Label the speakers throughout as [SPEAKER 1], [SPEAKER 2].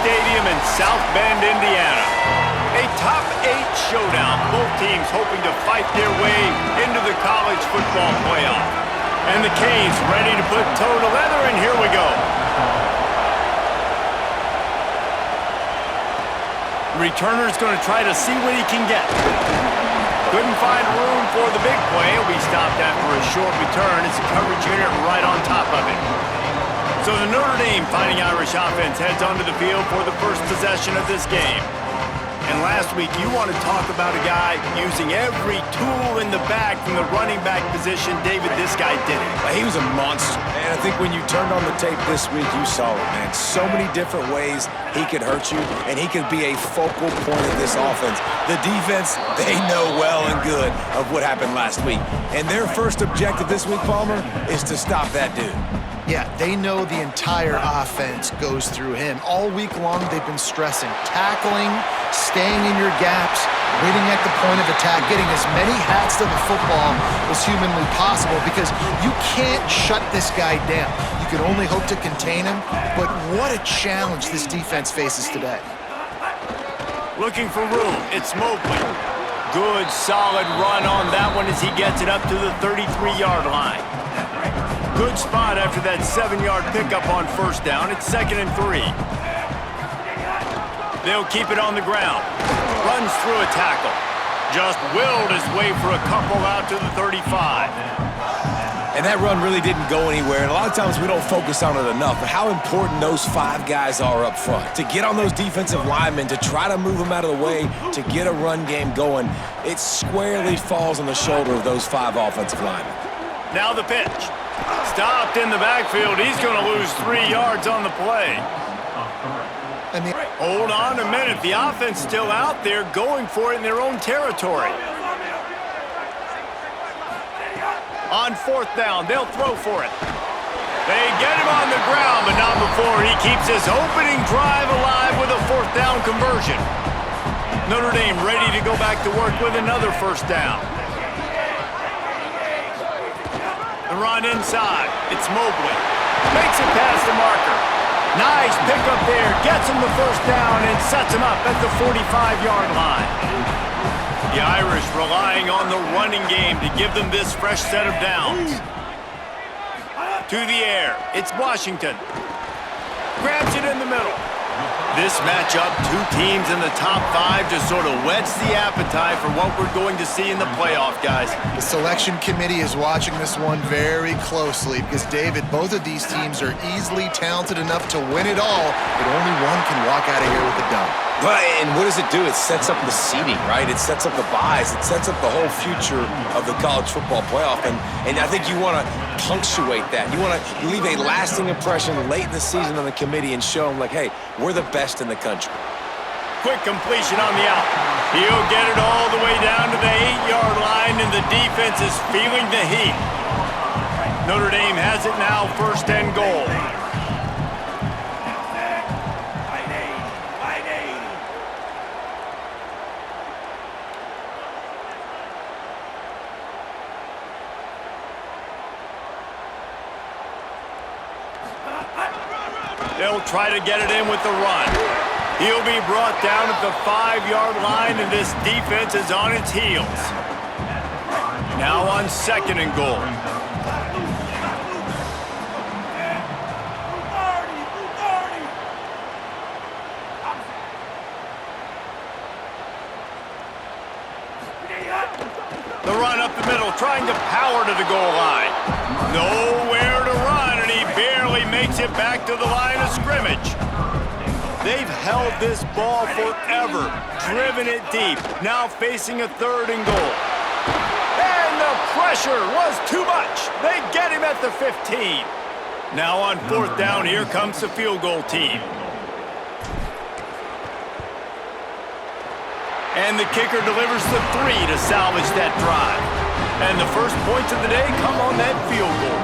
[SPEAKER 1] Stadium in South Bend, Indiana. A top 8 showdown, both teams hoping to fight their way into the college football playoff. And the Canes ready to put toe to leather, and here we go. Returner's going to try to see what he can get. Couldn't find room for the big play. He'll be stopped after a short return. It's a coverage unit right on top of it. So the Notre Dame Fighting Irish offense heads onto the field for the first possession of this game. And last week, you want to talk about a guy using every tool in the bag from the running back position. David, this guy did it.
[SPEAKER 2] He was a monster, man. I think when you turned on the tape this week, you saw it, man. So many different ways he could hurt you, and he could be a focal point of this offense. The defense, they know well and good of what happened last week. And their first objective this week, Palmer, is to stop that dude.
[SPEAKER 3] Yeah, they know the entire offense goes through him. All week long, they've been stressing tackling, staying in your gaps, waiting at the point of attack, getting as many hats to the football as humanly possible, because you can't shut this guy down. You can only hope to contain him, but what a challenge this defense faces today.
[SPEAKER 1] Looking for room, it's Mobley. Good, solid run on that one as he gets it up to the 33-yard line. Good spot after that 7-yard pickup on first down. It's 2nd and 3. They'll keep it on the ground. Runs through a tackle. Just willed his way for a couple out to the 35.
[SPEAKER 2] And that run really didn't go anywhere. And a lot of times we don't focus on it enough, but how important those 5 guys are up front. To get on those defensive linemen, to try to move them out of the way, to get a run game going, it squarely falls on the shoulder of those 5 offensive linemen.
[SPEAKER 1] Now the pitch. Stopped in the backfield. He's going to lose 3 yards on the play. Hold on a minute. The offense still out there going for it in their own territory. On 4th down, they'll throw for it. They get him on the ground, but not before he keeps his opening drive alive with a 4th down conversion. Notre Dame ready to go back to work with another 1st down. The run inside. It's Mobley. Makes it past the marker. Nice pickup there. Gets him the 1st down and sets him up at the 45-yard line. The Irish relying on the running game to give them this fresh set of downs. To the air. It's Washington. Grabs it in the middle. This matchup, 2 teams in the top 5 just sort of whets the appetite for what we're going to see in the playoff, guys.
[SPEAKER 3] The selection committee is watching this one very closely because, David, both of these teams are easily talented enough to win it all, but only one can walk out of here with a dub.
[SPEAKER 2] And what does it do? It sets up the seeding, right? It sets up the buys. It sets up the whole future of the college football playoff. And I think you want to punctuate that. You want to leave a lasting impression late in the season on the committee and show them, like, hey, we're the best in the country.
[SPEAKER 1] Quick completion on the out. He'll get it all the way down to the 8-yard line, and the defense is feeling the heat. Notre Dame has it now, 1st and goal. They'll try to get it in with the run. He'll be brought down at the 5-yard line, and this defense is on its heels. Now on 2nd and goal. The run up the middle, trying to power to the goal line. Nowhere to run, and he barely makes it back to the line of scrimmage. They've held this ball forever, driven it deep, now facing a 3rd and goal. And the pressure was too much. They get him at the 15. Now on 4th down, here comes the field goal team. And the kicker delivers the 3 to salvage that drive. And the first points of the day come on that field goal.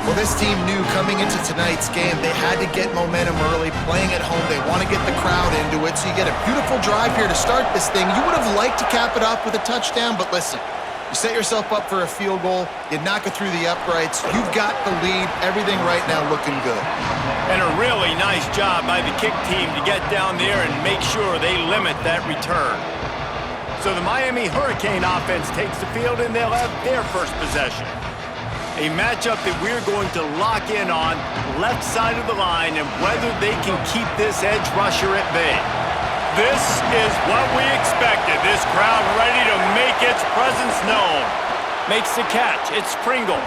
[SPEAKER 3] Well, this team knew coming into tonight's game they had to get momentum early, playing at home. They want to get the crowd into it, so you get a beautiful drive here to start this thing. You would have liked to cap it off with a touchdown, but listen, You set yourself up for a field goal, you knock it through the uprights, you've got the lead, everything right now looking good.
[SPEAKER 1] And a really nice job by the kick team to get down there and make sure they limit that return. So the Miami Hurricane offense takes the field and they'll have their first possession. A matchup that we're going to lock in on, left side of the line, and whether they can keep this edge rusher at bay. This is what we expected. This crowd ready to make its presence known. Makes the catch. It's Pringle.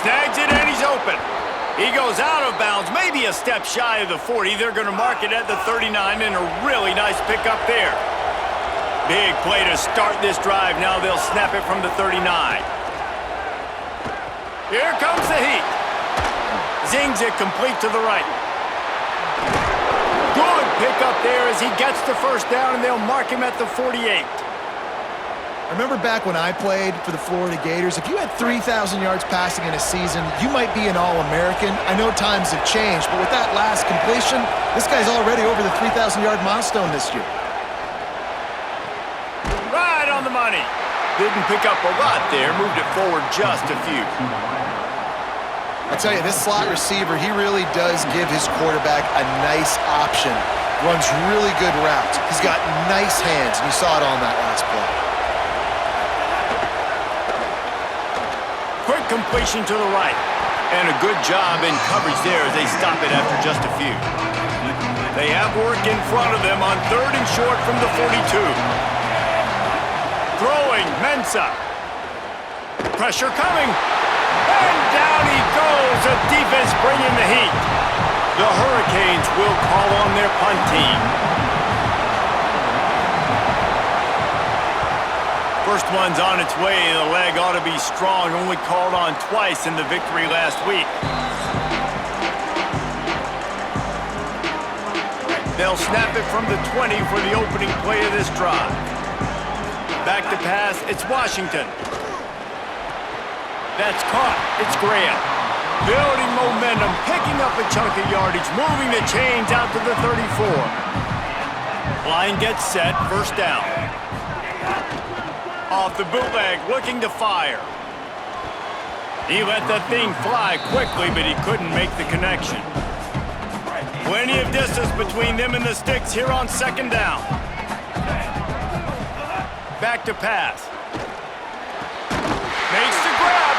[SPEAKER 1] Snags it and he's open. He goes out of bounds, maybe a step shy of the 40. They're going to mark it at the 39 and a really nice pickup there. Big play to start this drive. Now they'll snap it from the 39. Here comes the heat. Zings it complete to the right. Good pick up there as he gets the first down, and they'll mark him at the 48.
[SPEAKER 3] I remember back when I played for the Florida Gators, if you had 3,000 yards passing in a season, you might be an All-American. I know times have changed, but with that last completion, this guy's already over the 3,000-yard milestone this year.
[SPEAKER 1] Right on the money. Didn't pick up a lot there, moved it forward just a few.
[SPEAKER 3] I tell you, this slot receiver, he really does give his quarterback a nice option. Runs really good routes. He's got nice hands, and you saw it on that last play.
[SPEAKER 1] Quick completion to the right. And a good job in coverage there as they stop it after just a few. They have work in front of them on 3rd and short from the 42. Throwing, Mensah. Pressure coming. And down he goes. The defense bringing the heat. The Hurricanes will call on their punt team. First one's on its way. The leg ought to be strong. Only called on twice in the victory last week. They'll snap it from the 20 for the opening play of this drive. Back to pass. It's Washington. That's caught. It's Graham. Building momentum, picking up a chunk of yardage, moving the chains out to the 34. Line gets set, first down. Off the bootleg, looking to fire. He let that thing fly quickly, but he couldn't make the connection. Plenty of distance between them and the sticks here on 2nd down. Back to pass. Makes the grab.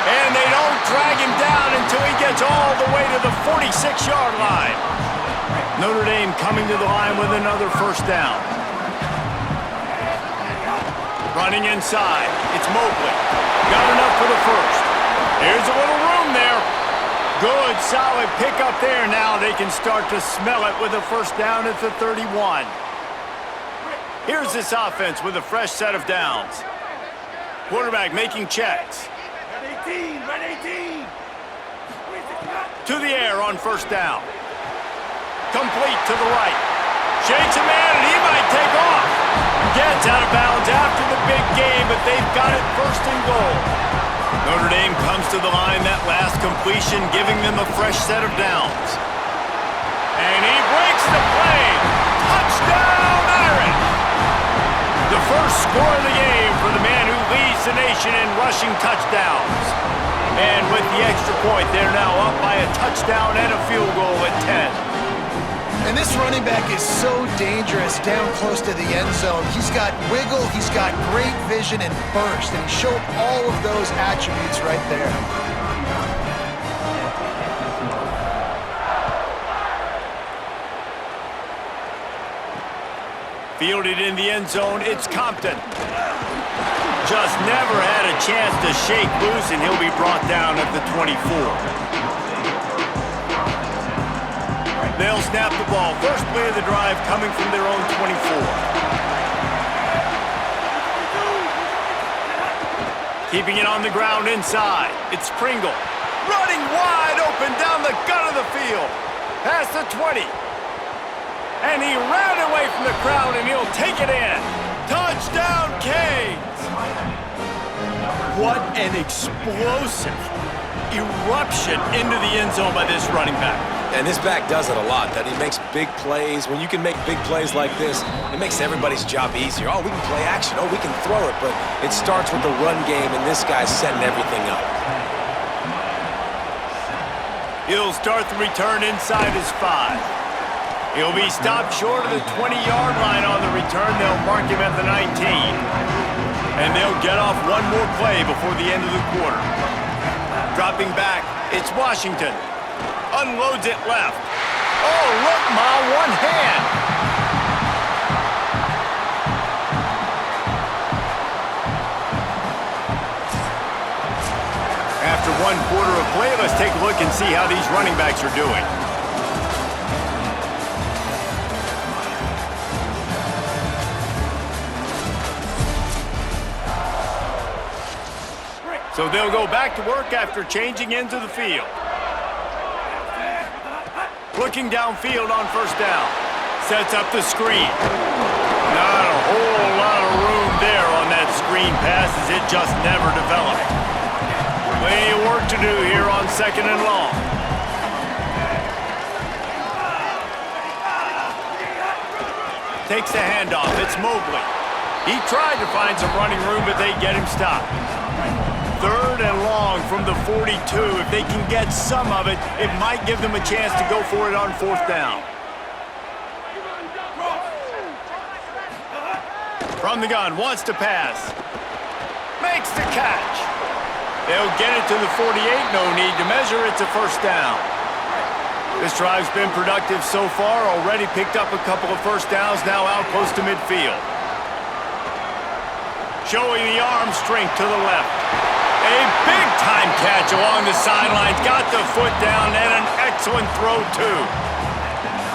[SPEAKER 1] And they don't drag him down until he gets all the way to the 46-yard line. Notre Dame coming to the line with another first down. Running inside. It's Mobley. Got enough for the first. There's a little room there. Good, solid pickup there. Now they can start to smell it with a first down at the 31. Here's this offense with a fresh set of downs. Quarterback making checks. To the air on first down. Complete to the right. Shakes a man and he might take off. Gets out of bounds after the big game, but they've got it 1st and goal. Notre Dame comes to the line, that last completion giving them a fresh set of downs. And he breaks the play. Touchdown, Irish! The first score of the game for the man who leads the nation in rushing touchdowns. And with the extra point, they're now up by a touchdown and a field goal at 10.
[SPEAKER 3] And this running back is so dangerous down close to the end zone. He's got wiggle, he's got great vision and burst, and he showed all of those attributes right there.
[SPEAKER 1] Fielded in the end zone, it's Compton. Just never had a chance to shake loose, and he'll be brought down at the 24. They'll snap the ball. First play of the drive coming from their own 24. Keeping it on the ground inside. It's Pringle. Running wide open down the gut of the field. Past the 20. And he ran away from the crowd, and he'll take it in. Touchdown, Canes! What an explosive eruption into the end zone by this running back.
[SPEAKER 2] And this back does it a lot, that he makes big plays. When you can make big plays like this, it makes everybody's job easier. Oh, we can play action. Oh, we can throw it. But It starts with the run game, and this guy's setting everything up.
[SPEAKER 1] He'll start the return inside his 5. He'll be stopped short of the 20-yard line on the return. They'll mark him at the 19. And they'll get off one more play before the end of the quarter. Dropping back, it's Washington. Unloads it left. Oh, look, Ma, one hand. After one quarter of play, let's take a look and see how these running backs are doing. So they'll go back to work after changing into the field. Looking downfield on first down. Sets up the screen. Not a whole lot of room there on that screen pass as it just never developed. Plenty of work to do here on 2nd and long. Takes the handoff. It's Mobley. He tried to find some running room, but they get him stopped. 3rd and long from the 42. If they can get some of it, it might give them a chance to go for it on 4th down. From the gun, wants to pass. Makes the catch. They'll get it to the 48. No need to measure. It's a 1st down. This drive's been productive so far. Already picked up a couple of 1st downs, now out close to midfield. Showing the arm strength to the left. A big-time catch along the sidelines. Got the foot down and an excellent throw, too.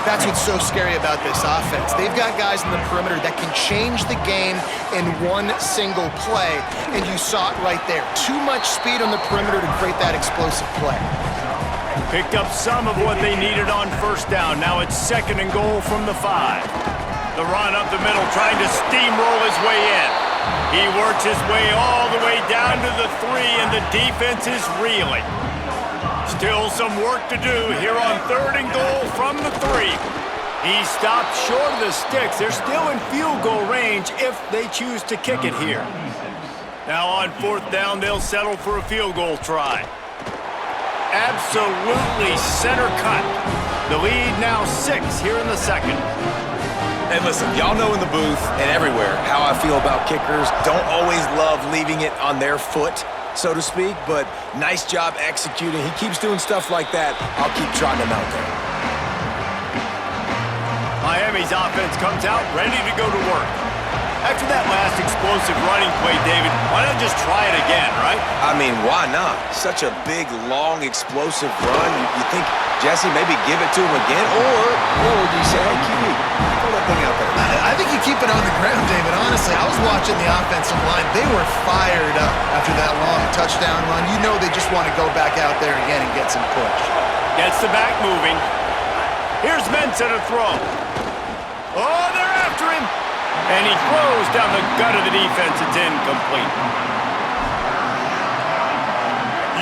[SPEAKER 3] That's what's so scary about this offense. They've got guys in the perimeter that can change the game in one single play, and you saw it right there. Too much speed on the perimeter to create that explosive play.
[SPEAKER 1] Picked up some of what they needed on 1st down. Now it's 2nd and goal from the 5. The run up the middle, trying to steamroll his way in. He works his way all the way down to the 3, and the defense is reeling. Still some work to do here on 3rd and goal from the 3. He stopped short of the sticks. They're still in field goal range if they choose to kick it here. Now on 4th down, they'll settle for a field goal try. Absolutely center cut. The lead now 6 here in the 2nd.
[SPEAKER 2] And listen, y'all know in the booth and everywhere how I feel about kickers. Don't always love leaving it on their foot, so to speak, but nice job executing. He keeps doing stuff like that. I'll keep trotting him out there.
[SPEAKER 1] Miami's offense comes out ready to go to work. After that last explosive running play, David, why not just try it again, right?
[SPEAKER 2] I mean, why not? Such a big, long, explosive run. You think, Jesse, maybe give it to him again? Or do you say, hey, QB, throw that thing out there?
[SPEAKER 3] I think you keep it on the ground, David. Honestly, I was watching the offensive line. They were fired up after that long touchdown run. You know they just want to go back out there again and get some push.
[SPEAKER 1] Gets the back moving. Here's Mensah to throw. Oh, they're after him. And he throws down the gut of the defense. It's incomplete.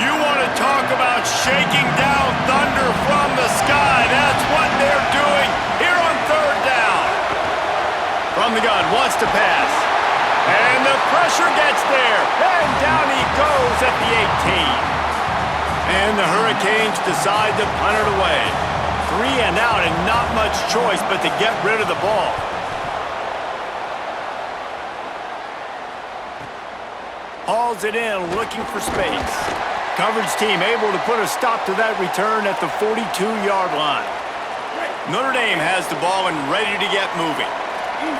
[SPEAKER 1] You want to talk about shaking down thunder from the sky. That's what they're doing here on 3rd down. From the gun, wants to pass. And the pressure gets there. And down he goes at the 18. And the Hurricanes decide to punt it away. 3 and out and not much choice but to get rid of the ball. Hauls it in, looking for space. Coverage team able to put a stop to that return at the 42-yard line. Notre Dame has the ball and ready to get moving.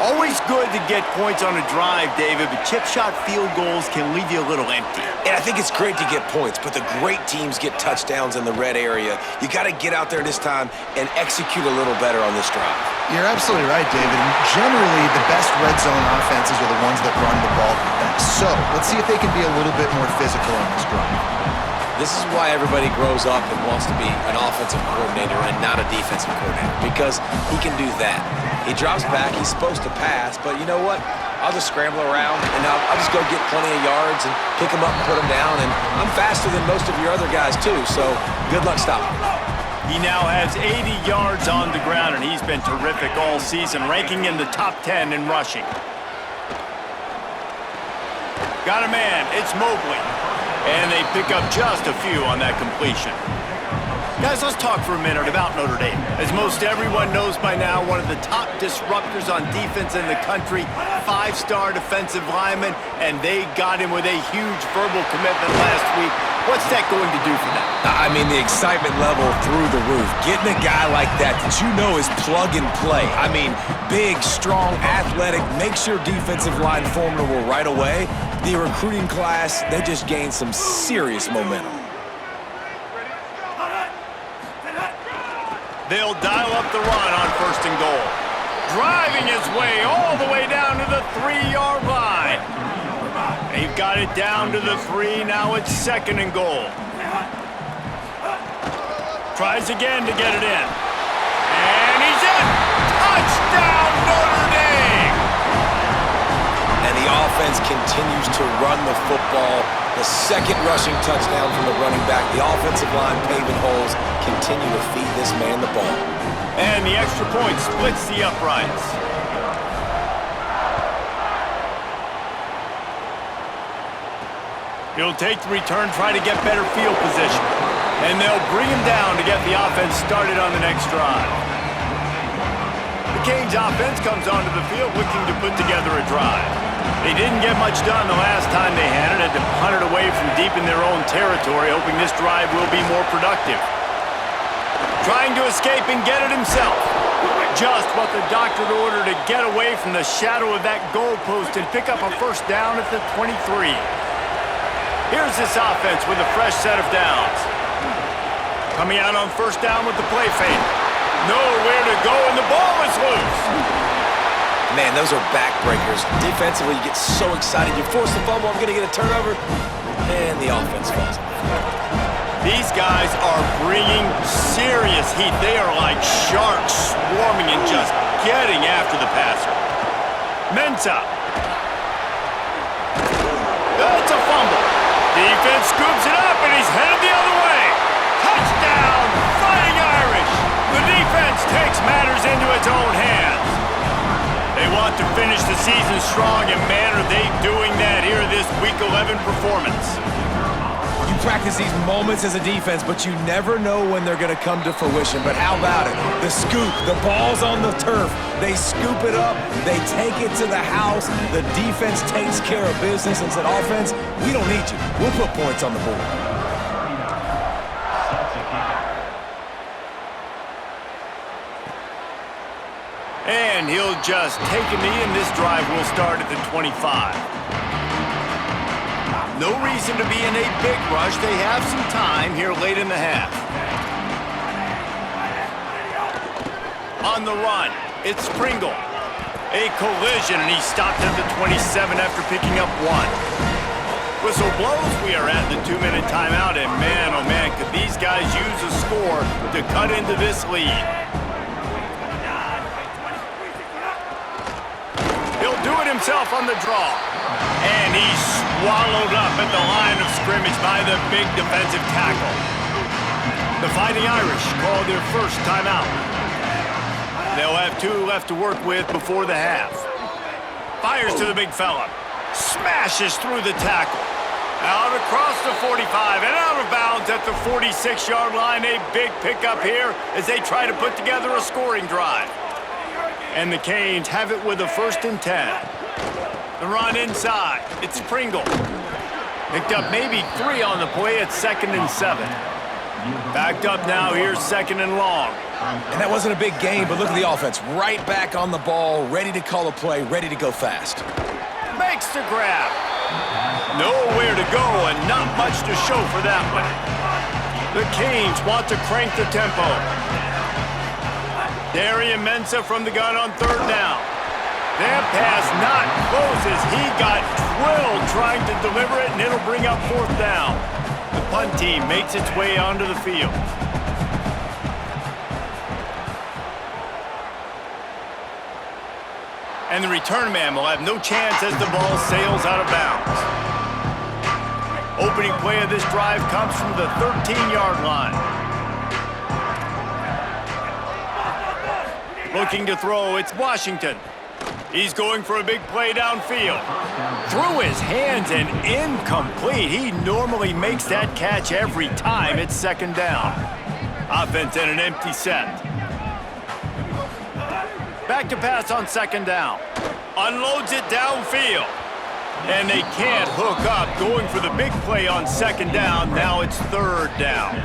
[SPEAKER 1] Always good to get points on a drive, David, but chip shot field goals can leave you a little empty.
[SPEAKER 2] And I think it's great to get points, but the great teams get touchdowns in the red area. You got to get out there this time and execute a little better on this drive.
[SPEAKER 3] You're absolutely right, David. And generally, the best red zone offenses are the ones that run the ball the best. So let's see if they can be a little bit more physical on this drive.
[SPEAKER 2] This is why everybody grows up and wants to be an offensive coordinator and not a defensive coordinator, because he can do that. He drops back, he's supposed to pass, but you know what? I'll just scramble around, and I'll just go get plenty of yards and pick him up and put him down, and I'm faster than most of your other guys too, so good luck stopping him.
[SPEAKER 1] He now has 80 yards on the ground, and he's been terrific all season, ranking in the top 10 in rushing. Got a man. It's Mobley. And they pick up just a few on that completion. Guys, let's talk for a minute about Notre Dame. As most everyone knows by now, one of the top disruptors on defense in the country, 5-star defensive lineman, and they got him with a huge verbal commitment last week. What's that going to do for them?
[SPEAKER 2] I mean, the excitement level through the roof. Getting a guy like that you know is plug and play. I mean, big, strong, athletic, makes your defensive line formidable right away. The recruiting class, they just gained some serious momentum.
[SPEAKER 1] They'll dial up the run on 1st and goal. Driving his way all the way down to the 3-yard line. They've got it down to the 3. Now it's 2nd and goal. Tries again to get it in. And he's in! Touchdown, Notre Dame!
[SPEAKER 2] And the offense continues to run the football. The 2nd rushing touchdown from the running back. The offensive line paving holes. Continue to feed this man the ball.
[SPEAKER 1] And the extra point splits the uprights. He'll take the return, try to get better field position. And they'll bring him down to get the offense started on the next drive. The Canes offense comes onto the field looking to put together a drive. They didn't get much done the last time they had it, had to punt it away from deep in their own territory, hoping this drive will be more productive. Trying to escape and get it himself. Just what the doctor ordered to get away from the shadow of that goalpost and pick up a 1st down at the 23. Here's this offense with a fresh set of downs. Coming out on 1st down with the play fake. Nowhere to go, and the ball is loose.
[SPEAKER 2] Man, those are backbreakers. Defensively, you get so excited. You force the fumble, I'm going to get a turnover, and the offense falls.
[SPEAKER 1] These guys are bringing serious heat. They are like sharks swarming and just getting after the passer. Mensah. That's a fumble. Defense scoops it up, and he's headed the other way. Touchdown, Fighting Irish. The defense takes matters into its own hands. They want to finish the season strong, and man, are they doing that here in this Week 11 performance.
[SPEAKER 2] You practice these moments as a defense, but you never know when they're going to come to fruition. But how about it? The scoop, the ball's on the turf. They scoop it up. They take it to the house. The defense takes care of business and said, offense, we don't need you. We'll put points on the board.
[SPEAKER 1] And he'll just take a knee, and this drive will start at the 25. No reason to be in a big rush. They have some time here late in the half. On the run, it's Pringle. A collision, and he stopped at the 27 after picking up 1. Whistle blows. We are at the 2-minute timeout, and man, oh man, could these guys use a score to cut into this lead. He'll do it himself on the draw. And he's swallowed up at the line of scrimmage by the big defensive tackle. The Fighting Irish call their 1st timeout. They'll have 2 left to work with before the half. Fires to the big fella. Smashes through the tackle. Out across the 45 and out of bounds at the 46-yard line. A big pickup here as they try to put together a scoring drive. And the Canes have it with a 1st and 10. The run inside. It's Pringle. Picked up maybe 3 on the play at 2nd and 7. Backed up now. Here's 2nd and long.
[SPEAKER 2] And that wasn't a big gain, but look at the offense. Right back on the ball, ready to call a play, ready to go fast.
[SPEAKER 1] Makes the grab. Nowhere to go and not much to show for that one. The Canes want to crank the tempo. Darian Mensah from the gun on 3rd down. That pass not close as he got drilled trying to deliver it, and it'll bring up 4th down. The punt team makes its way onto the field. And the return man will have no chance as the ball sails out of bounds. Opening play of this drive comes from the 13-yard line. Looking to throw, it's Washington. He's going for a big play downfield. Through his hands and incomplete. He normally makes that catch every time. It's second down. Offense in an empty set. Back to pass on second down. Unloads it downfield. And they can't hook up. Going for the big play on second down. Now it's third down.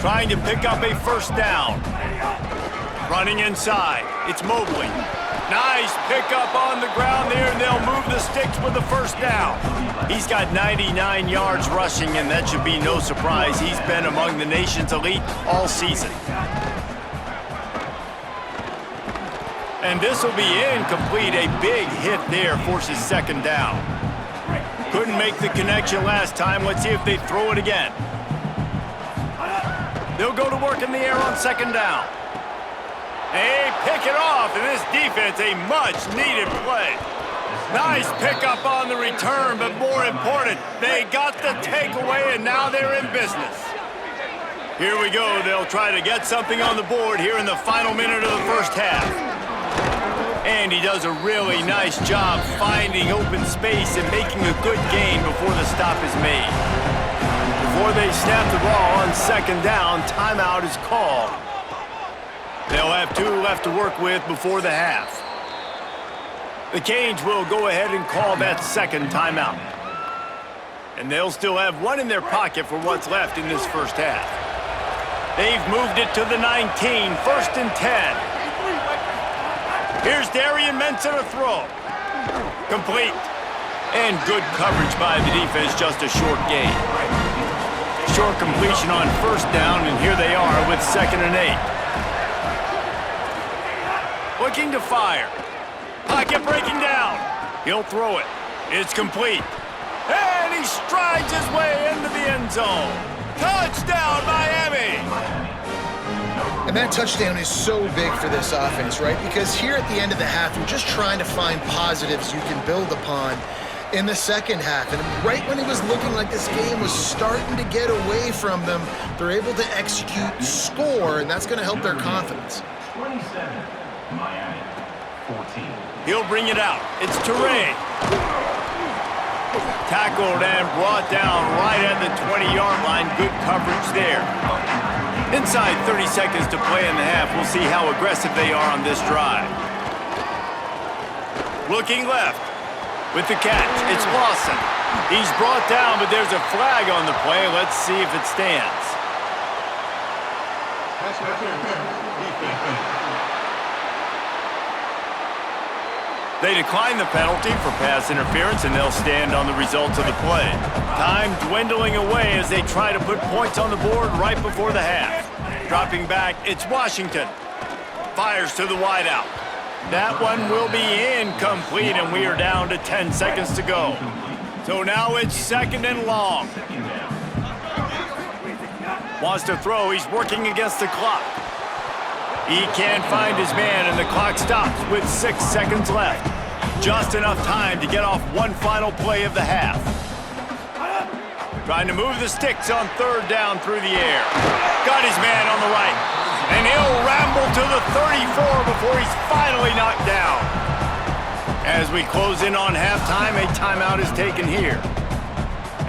[SPEAKER 1] Trying to pick up a first down. Running inside. It's Mobley. Nice pickup on the ground there, and they'll move the sticks with the first down. He's got 99 yards rushing, and that should be no surprise. He's been among the nation's elite all season. And this will be incomplete. A big hit there forces second down. Couldn't make the connection last time. Let's see if they throw it again. They'll go to work in the air on second down. They pick it off, and this defense, a much-needed play. Nice pickup on the return, but more important, they got the takeaway, and now they're in business. Here we go. They'll try to get something on the board here in the final minute of the first half. And he does a really nice job finding open space and making a good gain before the stop is made. Before they snap the ball on second down, timeout is called. They'll have 2 left to work with before the half. The Canes will go ahead and call that second timeout. And they'll still have 1 in their pocket for what's left in this first half. They've moved it to the 19, first and 10. Here's Darian Menson to throw. Complete. And good coverage by the defense, just a short gain. Short completion on first down, and here they are with second and 8. Looking to fire. Pocket breaking down. He'll throw it. It's complete. And he strides his way into the end zone. Touchdown, Miami!
[SPEAKER 3] And that touchdown is so big for this offense, right? Because here at the end of the half, you're just trying to find positives you can build upon in the second half. And right when it was looking like this game was starting to get away from them, they're able to execute, score, and that's going to help their confidence.
[SPEAKER 4] 27. Miami, 14.
[SPEAKER 1] He'll bring it out. It's Toure. Tackled and brought down right at the 20-yard line. Good coverage there. Inside 30 seconds to play in the half. We'll see how aggressive they are on this drive. Looking left with the catch. It's Lawson. He's brought down, but there's a flag on the play. Let's see if it stands. They decline the penalty for pass interference, and they'll stand on the results of the play. Time dwindling away as they try to put points on the board right before the half. Dropping back, it's Washington. Fires to the wideout. That one will be incomplete, and we are down to 10 seconds to go. So now it's second and long. Wants to throw. He's working against the clock. He can't find his man, and the clock stops with 6 seconds left. Just enough time to get off one final play of the half. Trying to move the sticks on third down through the air. Got his man on the right. And he'll ramble to the 34 before he's finally knocked down. As we close in on halftime, a timeout is taken here.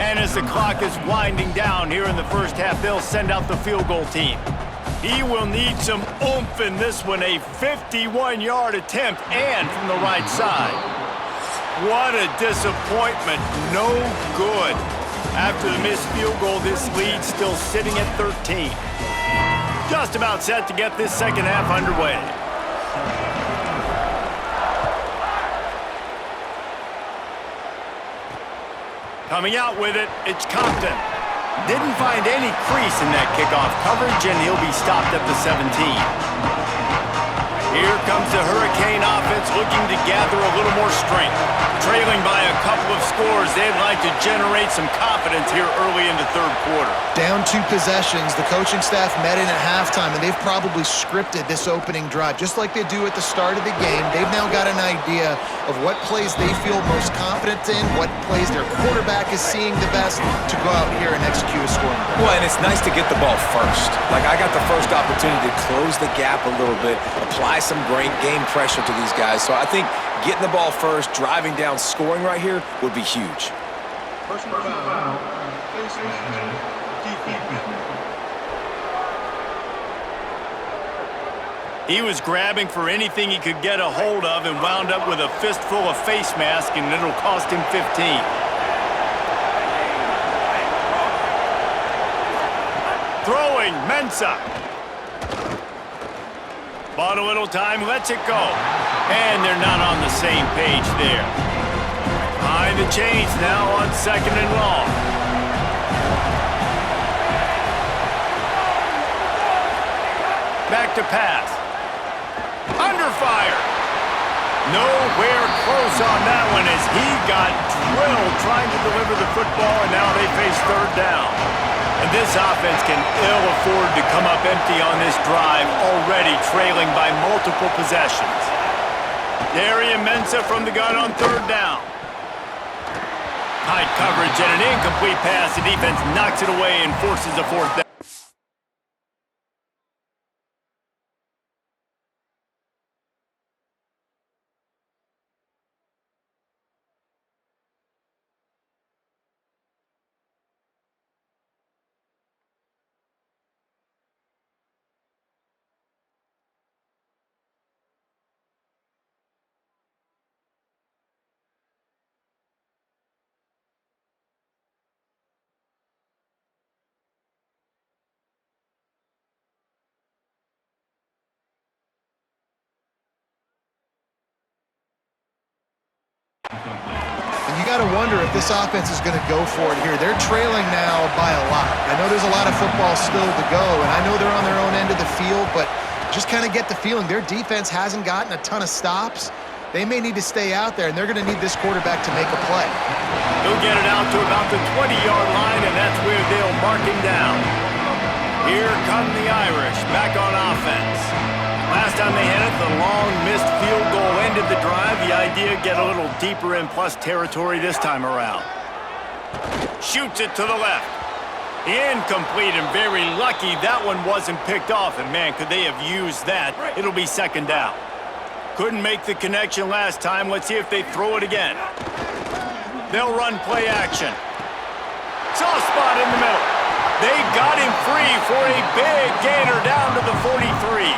[SPEAKER 1] And as the clock is winding down here in the first half, they'll send out the field goal team. He will need some oomph in this one, a 51-yard attempt, and from the right side. What a disappointment, no good. After the missed field goal, this lead still sitting at 13. Just about set to get this second half underway. Coming out with it, it's Compton. Didn't find any crease in that kickoff coverage, and he'll be stopped at the 17. Here comes the Hurricane offense looking to gather a little more strength. Trailing by a couple of scores, they'd like to generate some confidence here early in the third quarter.
[SPEAKER 3] Down 2 possessions, the coaching staff met in at halftime, and they've probably scripted this opening drive. Just like they do at the start of the game, they've now got an idea of what plays they feel most confident in, what plays their quarterback is seeing the best to go out here and execute a scoring drive.
[SPEAKER 2] Well, and it's nice to get the ball first. Like, I got the first opportunity to close the gap a little bit, apply some great game pressure to these guys. So I think getting the ball first, driving down, scoring right here would be huge.
[SPEAKER 4] Personal foul.
[SPEAKER 1] He was grabbing for anything he could get a hold of and wound up with a fistful of face mask, and it'll cost him 15. Throwing, Mensah. Bought a little time, lets it go. And they're not on the same page there. Behind the chains now on 2nd and long. Back to pass. Under fire. Nowhere close on that one as he got drilled trying to deliver the football, and now they face 3rd down. And this offense can ill afford to come up empty on this drive, already trailing by multiple possessions. Darian Mensah from the gun on 3rd down. Tight coverage and an incomplete pass. The defense knocks it away and forces a 4th down.
[SPEAKER 3] And you got to wonder if this offense is going to go for it here. They're trailing now by a lot. I know there's a lot of football still to go, and I know they're on their own end of the field, but just kind of get the feeling their defense hasn't gotten a ton of stops. They may need to stay out there, and they're going to need this quarterback to make a play.
[SPEAKER 1] He'll get it out to about the 20-yard line, and that's where they'll mark him down. Here come the Irish, back on offense. Last time they had it, the long missed field goal ended the drive. The idea, get a little deeper in plus territory this time around. Shoots it to the left. Incomplete, and very lucky that one wasn't picked off. And man, could they have used that. It'll be 2nd down. Couldn't make the connection last time. Let's see if they throw it again. They'll run play action. Soft spot in the middle. They got him free for a big gainer down to the 43.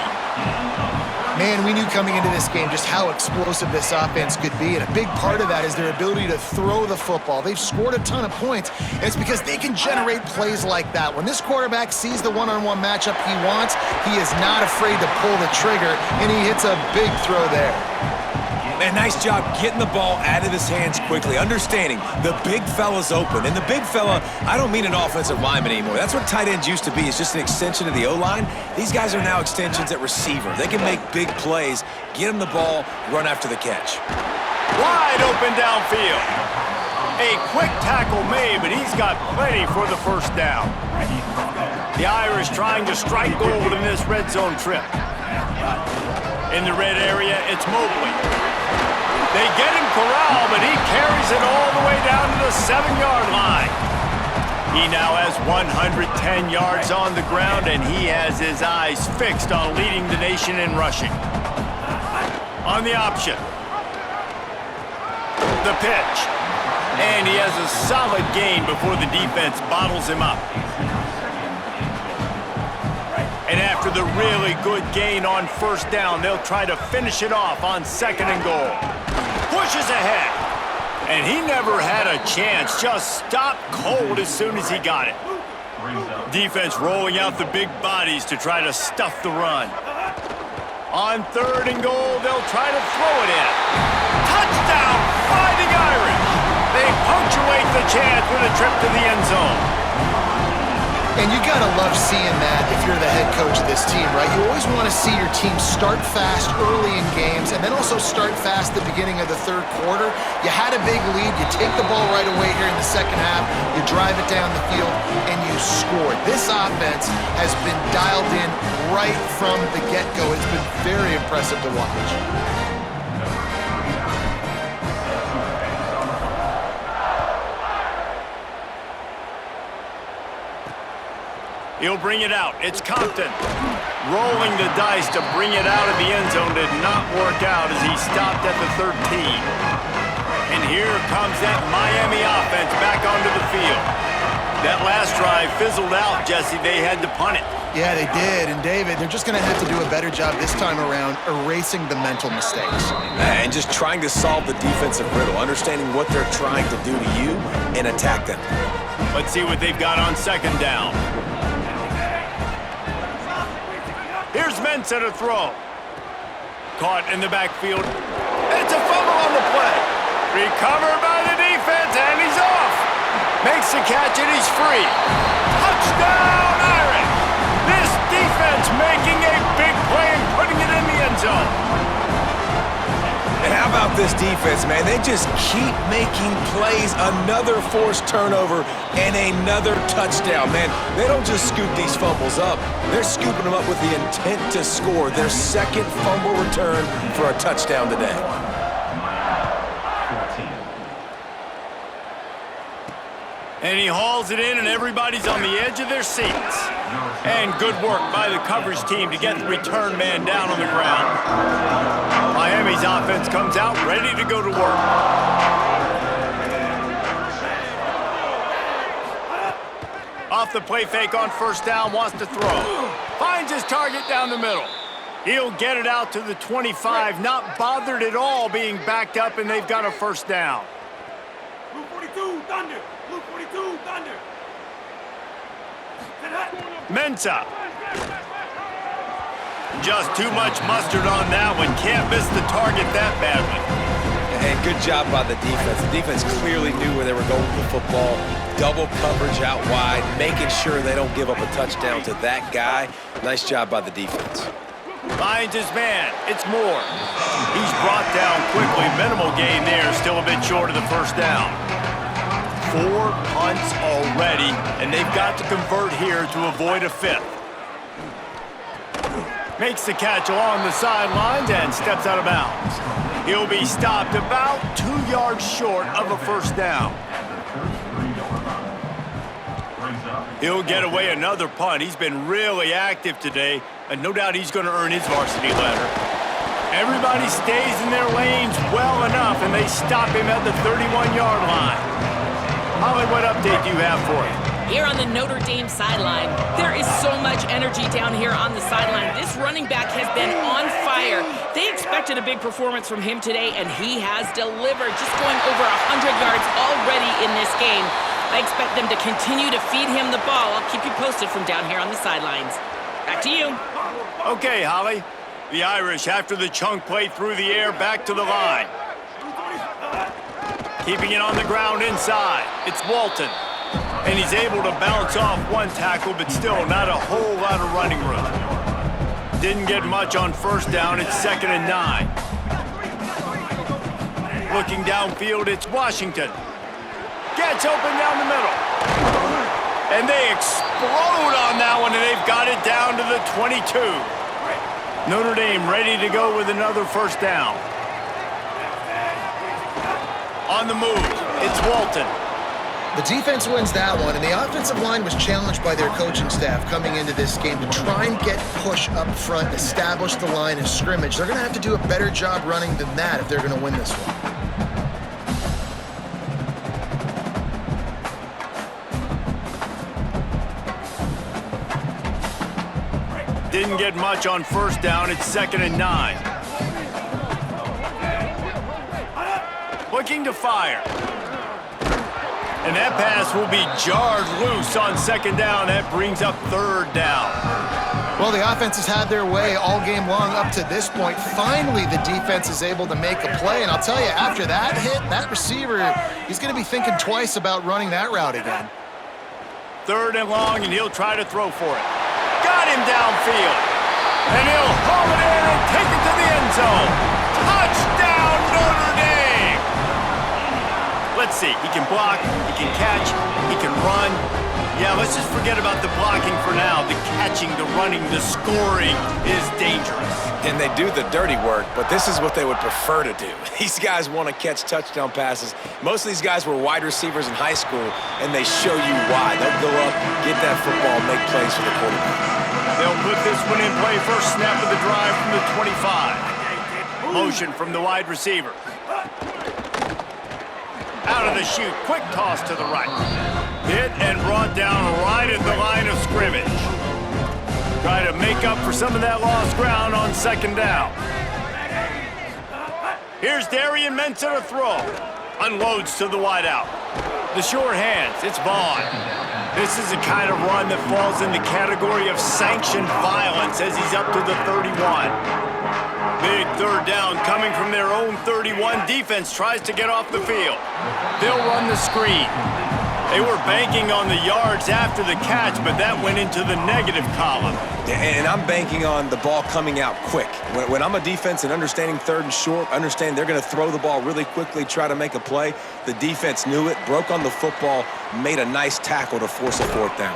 [SPEAKER 3] Man, we knew coming into this game just how explosive this offense could be, and a big part of that is their ability to throw the football. They've scored a ton of points, and it's because they can generate plays like that. When this quarterback sees the one-on-one matchup he wants, he is not afraid to pull the trigger, and he hits a big throw there.
[SPEAKER 2] Man, nice job getting the ball out of his hands quickly, understanding the big fella's open. And the big fella, I don't mean an offensive lineman anymore. That's what tight ends used to be, is just an extension of the O-line. These guys are now extensions at receiver. They can make big plays, get him the ball, run after the catch.
[SPEAKER 1] Wide open downfield. A quick tackle made, but he's got plenty for the 1st down. The Irish trying to strike gold in this red zone trip. In the red area, it's Mobley. They get him corralled, but he carries it all the way down to the 7-yard line. He now has 110 yards on the ground, and he has his eyes fixed on leading the nation in rushing. On the option. The pitch. And he has a solid gain before the defense bottles him up. And after the really good gain on 1st down, they'll try to finish it off on 2nd and goal. Pushes ahead. And he never had a chance. Just stopped cold as soon as he got it. Defense rolling out the big bodies to try to stuff the run. On 3rd and goal, they'll try to throw it in. Touchdown, Fighting Irish. They punctuate the chance with a trip to the end zone.
[SPEAKER 3] And you gotta love seeing that if you're the head coach of this team, right? You always want to see your team start fast early in games and then also start fast at the beginning of the 3rd quarter. You had a big lead, you take the ball right away here in the 2nd half, you drive it down the field, and you score. This offense has been dialed in right from the get-go. It's been very impressive to watch.
[SPEAKER 1] He'll bring it out. It's Compton. Rolling the dice to bring it out of the end zone did not work out as he stopped at the 13. And here comes that Miami offense back onto the field. That last drive fizzled out, Jesse. They had to punt it.
[SPEAKER 3] Yeah, they did. And David, they're just going to have to do a better job this time around erasing the mental mistakes.
[SPEAKER 2] And just trying to solve the defensive riddle, understanding what they're trying to do to you and attack them.
[SPEAKER 1] Let's see what they've got on second down. Here's Mensah to throw. Caught in the backfield. It's a fumble on the play. Recovered by the defense, and he's off. Makes the catch, and he's free. Touchdown, Irish! This defense making a big play and putting it in the end zone.
[SPEAKER 2] And how about this defense, man? They just keep making plays. Another forced turnover and another touchdown, man. They don't just scoop these fumbles up. They're scooping them up with the intent to score. Their second fumble return for a touchdown today.
[SPEAKER 1] And he hauls it in, and everybody's on the edge of their seats. And good work by the coverage team to get the return man down on the ground. Miami's offense comes out ready to go to work. Off the play fake on first down, wants to throw. Finds his target down the middle. He'll get it out to the 25, not bothered at all being backed up, and they've got a first down.
[SPEAKER 5] Blue 42, Thunder! Blue 42, Thunder!
[SPEAKER 1] Mensah. Just too much mustard on that one. Can't miss the target that badly.
[SPEAKER 2] And good job by the defense. The defense clearly knew where they were going with the football. Double coverage out wide, making sure they don't give up a touchdown to that guy. Nice job by the defense.
[SPEAKER 1] Finds his man. It's Moore. He's brought down quickly. Minimal gain there. Still a bit short of the first down. 4 punts already, and they've got to convert here to avoid a fifth. Makes the catch along the sidelines and steps out of bounds. He'll be stopped about 2 yards short of a first down. He'll get away another punt. He's been really active today, and no doubt he's going to earn his varsity letter. Everybody stays in their lanes well enough, and they stop him at the 31-yard line. Holly, what update do you have for him?
[SPEAKER 6] Here on the Notre Dame sideline, there is so much energy down here on the sideline. This running back has been on fire. They expected a big performance from him today, and he has delivered, just going over 100 yards already in this game. I expect them to continue to feed him the ball. I'll keep you posted from down here on the sidelines. Back to you.
[SPEAKER 1] Okay, Holly. The Irish, after the chunk play through the air, back to the line. Keeping it on the ground inside. It's Walton. And he's able to bounce off one tackle, but still not a whole lot of running room. Didn't get much on first down. It's 2nd and 9. Looking downfield, it's Washington. Gets open down the middle. And they explode on that one, and they've got it down to the 22. Notre Dame ready to go with another first down. On the move, it's Walton.
[SPEAKER 3] The defense wins that one, and the offensive line was challenged by their coaching staff coming into this game to try and get push up front, establish the line of scrimmage. They're going to have to do a better job running than that if they're going to win this one.
[SPEAKER 1] Didn't get much on first down. It's 2nd and 9. Looking to fire. And that pass will be jarred loose on 2nd down. That brings up 3rd down.
[SPEAKER 3] Well, the offense has had their way all game long up to this point. Finally, the defense is able to make a play. And I'll tell you, after that hit, that receiver, he's going to be thinking twice about running that route again.
[SPEAKER 1] 3rd and long, and he'll try to throw for it. Got him downfield. And he'll haul it in and take it to the end zone. Touchdown, Notre Dame! Let's see. He can block, he can catch, he can run. Yeah, let's just forget about the blocking for now. The catching, the running, the scoring is dangerous.
[SPEAKER 2] And they do the dirty work, but this is what they would prefer to do. These guys want to catch touchdown passes. Most of these guys were wide receivers in high school, and they show you why. They'll go up, get that football, make plays for the quarterback.
[SPEAKER 1] They'll put this one in play first snap of the drive from the 25. Motion from the wide receiver. Out of the chute, quick toss to the right. Hit and brought down right at the line of scrimmage. Try to make up for some of that lost ground on second down. Here's Darian Mensah to throw. Unloads to the wideout. The short hands, it's Vaughn. This is the kind of run that falls in the category of sanctioned violence as he's up to the 31. Big third down coming from their own 31. Defense tries to get off the field. They'll run the screen. They were banking on the yards after the catch, but that went into the negative column.
[SPEAKER 2] And I'm banking on the ball coming out quick. When I'm a defense and understanding third and short, understand they're going to throw the ball really quickly, try to make a play. The defense knew it, broke on the football, made a nice tackle to force a fourth down.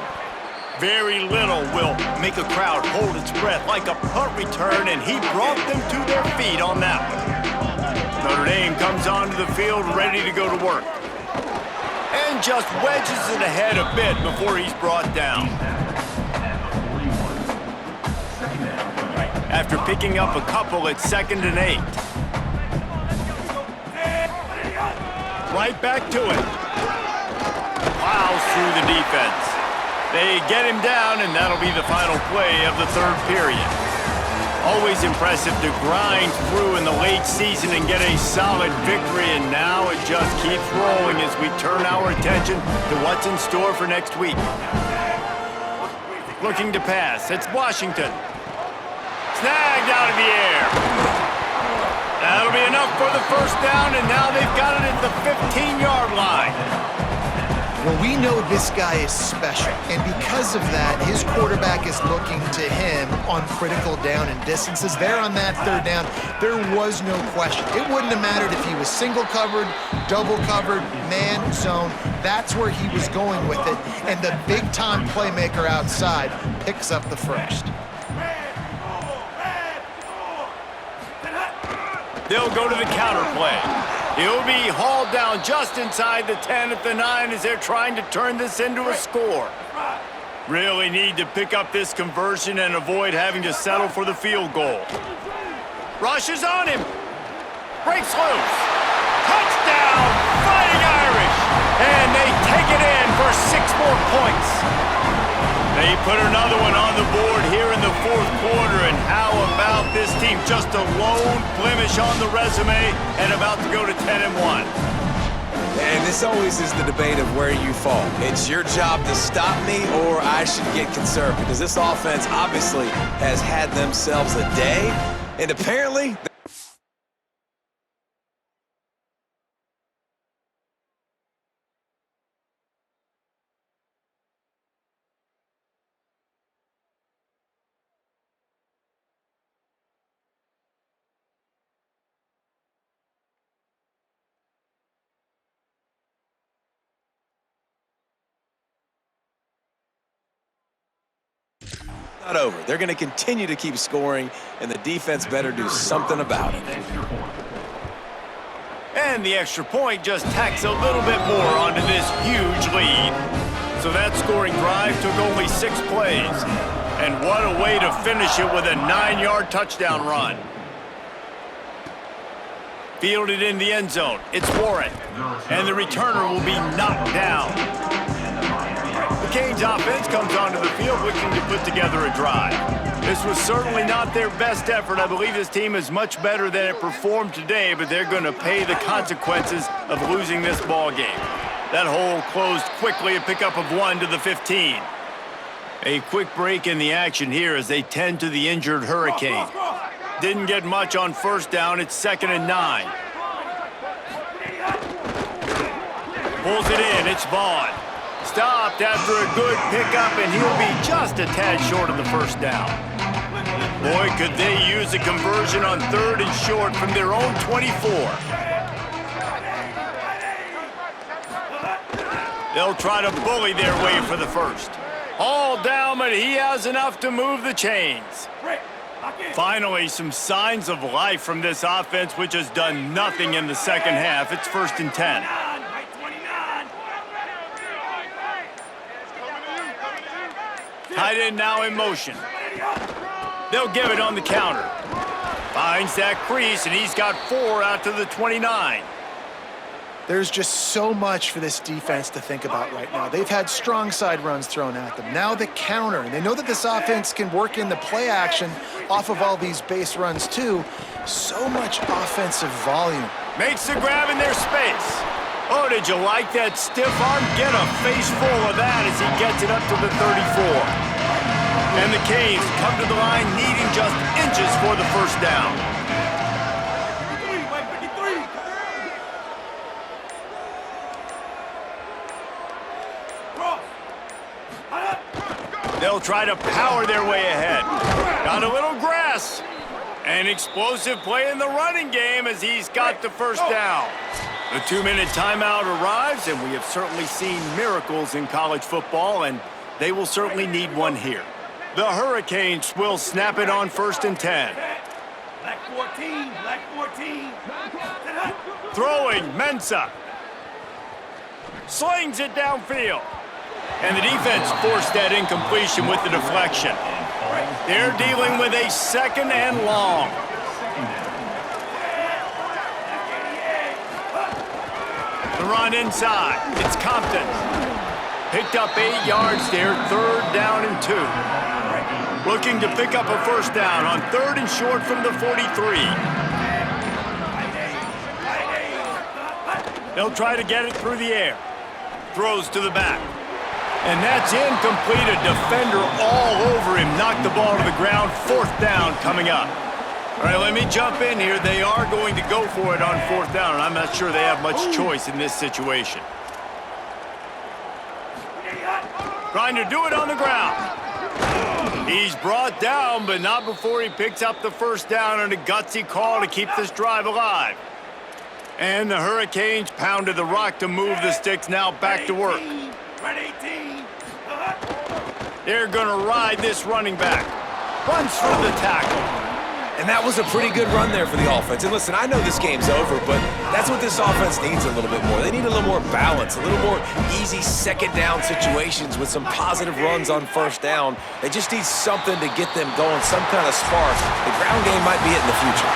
[SPEAKER 1] Very little will make a crowd hold its breath like a punt return, and he brought them to their feet on that one. Notre Dame comes onto the field ready to go to work. And just wedges it ahead a bit before he's brought down. After picking up a couple, it's 2nd and 8. Right back to it. Plows through the defense. They get him down, and that'll be the final play of the third period. Always impressive to grind through in the late season and get a solid victory, and now it just keeps rolling as we turn our attention to what's in store for next week. Looking to pass, it's Washington. Snagged out of the air. That'll be enough for the first down, and now they've got it at the 15-yard line.
[SPEAKER 3] Well, we know this guy is special, and because of that, his quarterback is looking to him on critical down and distances. There on that third down, there was no question. It wouldn't have mattered if he was single covered, double covered, man, zone. That's where he was going with it, and the big-time playmaker outside picks up the first.
[SPEAKER 1] They'll go to the counter play. He'll be hauled down just inside the 10 at the 9 as they're trying to turn this into a score. Really need to pick up this conversion and avoid having to settle for the field goal. Rushes on him. Breaks loose. Touchdown, Fighting Irish. And they take it in for 6 more points. They put another one on the board here in the fourth quarter, and how about this team? Just a lone blemish on the resume and about to go to 10-1.
[SPEAKER 2] And this always is the debate of where you fall. It's your job to stop me or I should get conserved, because this offense obviously has had themselves a day, and apparently... not over. They're going to continue to keep scoring, and the defense better do something about it.
[SPEAKER 1] And the extra point just tacks a little bit more onto this huge lead. So that scoring drive took only 6 plays. And what a way to finish it with a 9-yard touchdown run. Fielded in the end zone. It's Warren. And the returner will be knocked down. The Canes offense comes onto the field looking to put together a drive. This was certainly not their best effort. I believe this team is much better than it performed today, but they're going to pay the consequences of losing this ball game. That hole closed quickly, a pickup of 1 to the 15. A quick break in the action here as they tend to the injured Hurricane. Didn't get much on first down. It's 2nd and 9. Pulls it in. It's Vaughn. Stopped after a good pickup, and he'll be just a tad short of the first down. Boy, could they use a conversion on 3rd and short from their own 24. They'll try to bully their way for the first. All down, but he has enough to move the chains. Finally, some signs of life from this offense, which has done nothing in the second half. It's 1st and 10. Tight end now in motion. They'll give it on the counter. Finds that crease, and he's got 4 out to the 29.
[SPEAKER 3] There's just so much for this defense to think about right now. They've had strong side runs thrown at them. Now the counter, and they know that this offense can work in the play action off of all these base runs too. So much offensive volume.
[SPEAKER 1] Makes the grab in their space. Oh, did you like that stiff arm? Get a face full of that as he gets it up to the 34. And the Canes come to the line needing just inches for the first down. They'll try to power their way ahead. Got a little grass. An explosive play in the running game as he's got the first down. The 2-minute timeout arrives, and we have certainly seen miracles in college football, and they will certainly need one here. The Hurricanes will snap it on 1st and 10.
[SPEAKER 5] Black 14, black 14.
[SPEAKER 1] Throwing, Mensah. Slings it downfield. And the defense forced that incompletion with the deflection. They're dealing with a 2nd and long. The run inside. It's Compton. Picked up 8 yards there, 3rd down and 2. Looking to pick up a first down on 3rd and short from the 43. They'll try to get it through the air. Throws to the back. And that's incomplete. A defender all over him. Knocked the ball to the ground. 4th down coming up. All right, let me jump in here. They are going to go for it on 4th down, and I'm not sure they have much choice in this situation. Trying to do it on the ground. He's brought down, but not before he picks up the first down and a gutsy call to keep this drive alive. And the Hurricanes pounded the rock to move the sticks, now back to work. They're going to ride this running back. Runs through the tackle.
[SPEAKER 2] And that was a pretty good run there for the offense. And listen, I know this game's over, but that's what this offense needs a little bit more. They need a little more balance, a little more easy 2nd down situations with some positive runs on 1st down. They just need something to get them going, some kind of spark. The ground game might be it in the future.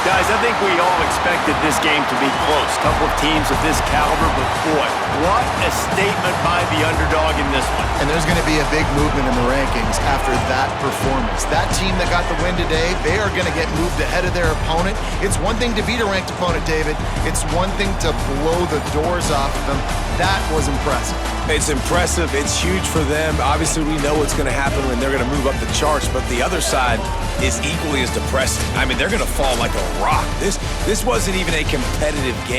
[SPEAKER 1] Guys, I think we all expected this game to be close. Couple of teams of this caliber, but boy, what a statement by the underdog in this one.
[SPEAKER 3] And there's going to be a big movement in the rankings after that performance. That team that got the win today, they are going to get moved ahead of their opponent. It's one thing to beat a ranked opponent, David. It's one thing to blow the doors off of them. That was impressive.
[SPEAKER 2] It's impressive. It's huge for them. Obviously, we know what's going to happen when they're going to move up the charts, but the other side is equally as depressing. I mean, they're going to fall like a rock. This wasn't even a competitive game.